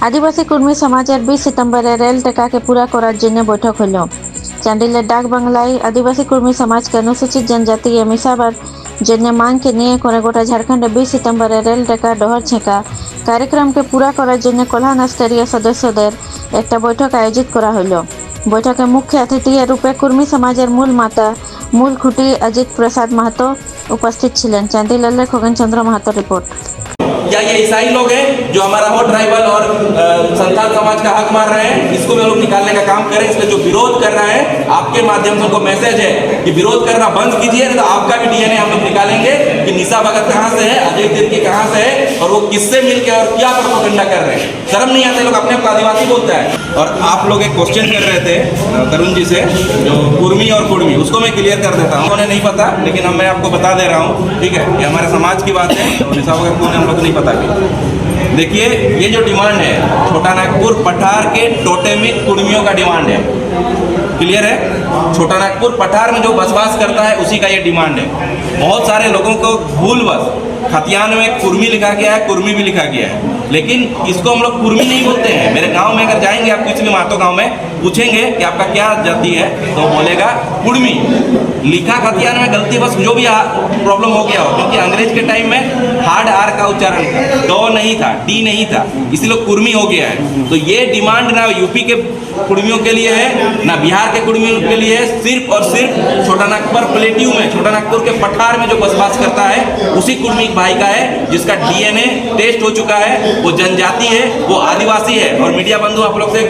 आदिवासी कुर्मी समाजेर 20 सितम्बर रेल टेका के पूरा करार जन्य बैठक हलो। चांडिलेर डाक बांगलाय आदिवासी कुर्मी समाज के अनुसूचित जनजाति मिसाबार जन्य मांग के निये करे गोटा झारखंड 20 सितम्बर रेल टेका डहर छेका कार्यक्रम के पूरा करार जन्य कल्याण स्तरीय सदस्यदेर एक बैठक आयोजित करा हलो। बैठके मुख्य अतिथि रूपे कुर्मी समाजेर मूल माता मूल खुटी अजित प्रसाद महतो उपस्थित छिलेन। चांडिलेर खगन चंद्र महतो रिपोर्ट। या ये ईसाई लोग हैं जो हमारा वो ट्राइबल और संथाल समाज का हक मार रहे हैं, इसको भी हम लोग निकालने का काम करें। इसलिए जो विरोध कर रहा है, आपके माध्यम से उनको मैसेज है कि विरोध करना बंद कीजिए, तो आपका भी डीएनए हम लोग निकालेंगे कि निशा भगत कहाँ से है, अजय तिर्की कहाँ से है और वो किससे मिलकर और क्या प्रोपेगेंडा कर रहे हैं। शर्म नहीं आता लोग अपने आप आदिवासी बोलता है। और आप लोग एक क्वेश्चन कर रहे थे तरुण जी से, जो कुर्मी और कुर्मी, उसको मैं क्लियर कर देता हूँ। उन्हें नहीं पता, लेकिन मैं आपको बता दे रहा हूँ, ठीक है। ये हमारे समाज की बात है, निशा भगत कौन है हम लोग नहीं पता। देखिए, ये जो डिमांड है छोटा नागपुर पठार के टोटेमिक कुर्मियों का डिमांड है, क्लियर है। छोटा नागपुर पठार में जो बसवास करता है उसी का ये डिमांड है। बहुत सारे लोगों को भूलवश खतियान में कुर्मी लिखा गया है, कुर्मी भी लिखा गया है, लेकिन इसको हम लोग कुर्मी नहीं बोलते हैं। मेरे गांव में अगर जाएंगे, आप किसी भी मातो गांव में पूछेंगे कि आपका क्या जाति है, तो बोलेगा कुर्मी। लिखा खतियान में गलती बस जो भी प्रॉब्लम हो गया हो, क्योंकि अंग्रेज के टाइम में हार्ड आर का उच्चारण था, डॉ नहीं था, डी नहीं था, इसलिए कुर्मी हो गया है। तो ये डिमांड ना यूपी के कुर्मियों के लिए है, ना बिहार के कुर्मियों के लिए है, सिर्फ और सिर्फ छोटा नागपुर प्लेट्यू में, छोटा नागपुर के पठार में जो बसवास करता है उसी कुर्मी भाई का है, जिसका डीएनए टेस्ट हो चुका है। वो जनजाति है, वो आदिवासी है। और मीडिया बंधु, आप लोग से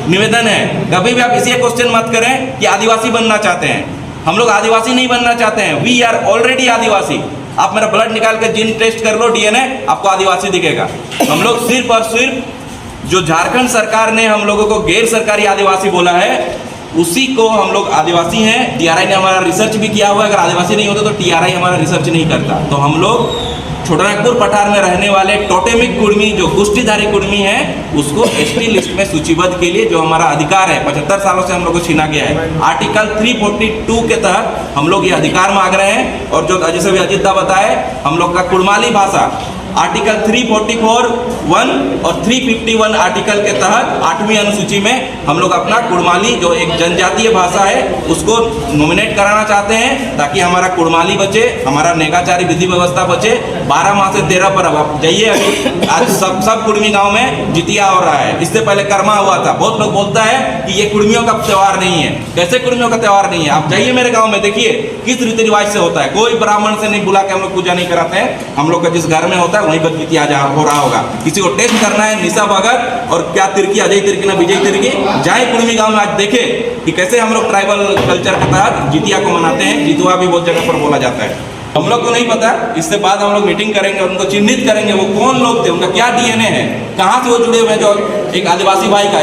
निवेदन है, कभी भी आप इसी क्वेश्चन मत करें कि आदिवासी बनना चाहते हैं। हम लोग आदिवासी नहीं बनना चाहते हैं, वी आर ऑलरेडी आदिवासी। आप मेरा ब्लड निकाल के जीन टेस्ट कर लो, डीएनए, आपको आदिवासी दिखेगा। हम लोग सिर्फ और सिर्फ जो झारखंड सरकार ने हम लोगों को गैर सरकारी आदिवासी बोला है, उसी को हम लोग आदिवासी हैं। टीआरआई ने हमारा रिसर्च भी किया हुआ है। अगर आदिवासी नहीं होते तो टीआरआई हमारा रिसर्च नहीं करता। तो हम लोग छोटा नागपुर पठार में रहने वाले टोटेमिक कुर्मी, जो कुष्ठीधारी कुर्मी है, उसको एसटी लिस्ट में सूचीबद्ध के लिए जो हमारा अधिकार है, 75 सालों से हम लोग को छीना गया है। आर्टिकल 342 के तहत हम लोग ये अधिकार मांग रहे हैं। और जो जैसे भी अजित दा बताए, हम लोग का कुड़माली भाषा आर्टिकल 344(1) और 351 आर्टिकल के तहत 8वीं अनुसूची में हम लोग अपना कुड़माली, जो एक जनजातीय भाषा है, उसको नॉमिनेट कराना चाहते हैं, ताकि हमारा कुड़माली बचे, हमारा नेकाचारी विधि व्यवस्था बचे। 12 माह से 13 पर्व, आप जाइए अभी, आज सब कुर्मी गांव में जितिया हो रहा है। इससे पहले कर्मा हुआ था। बहुत लोग बोलता है कि ये कुर्मियों का त्यौहार नहीं है। कैसे कुर्मियों का त्यौहार नहीं है? आप जाइए मेरे गाँव में, देखिए किस रीति रिवाज से होता है। कोई ब्राह्मण से नहीं बुला के हम लोग पूजा नहीं कराते हैं। हम लोग का जिस घर में होता है वहीं पर जितिया हो रहा होगा। किसी को टेस्ट करना है, निशा भगत और क्या तिर्की, अजय तिर्की ना विजय तिर्की, जाए कुर्मी गांव में, आज देखे कि कैसे हम लोग ट्राइबल कल्चर के तहत जितिया को मनाते हैं। जितुआ भी बहुत जगह पर बोला जाता है। हम लोग को नहीं पता। इससे बाद हम लोग मीटिंग करेंगे और उनको चिन्हित करेंगे वो कौन लोग थे, उनका क्या डीएनए है, कहाँ से वो जुड़े हुए हैं। जो एक आदिवासी भाई का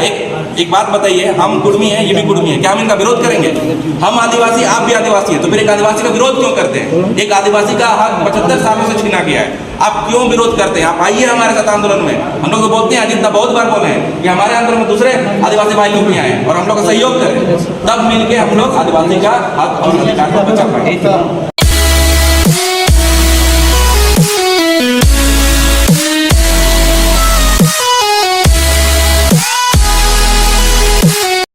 एक बात बताइए, हम कुर्मी हैं, ये भी कुर्मी है, क्या हम इनका विरोध करेंगे? हम आदिवासी, आप भी आदिवासी हैं, तो फिर एक आदिवासी का विरोध क्यों करते हैं? एक आदिवासी का हक 75 सालों से छीना गया है, आप क्यों विरोध करते हैं? आप आइए हमारे साथ आंदोलन में। हम लोग तो बोलते हैं, अजित दा बहुत बार बोले हैं कि हमारे आंदोलन में दूसरे आदिवासी भाई लोग भी आए और हम लोग का सहयोग करें, तब मिलके हम लोग आदिवासी का हक और अधिकार को बचा पाएंगे।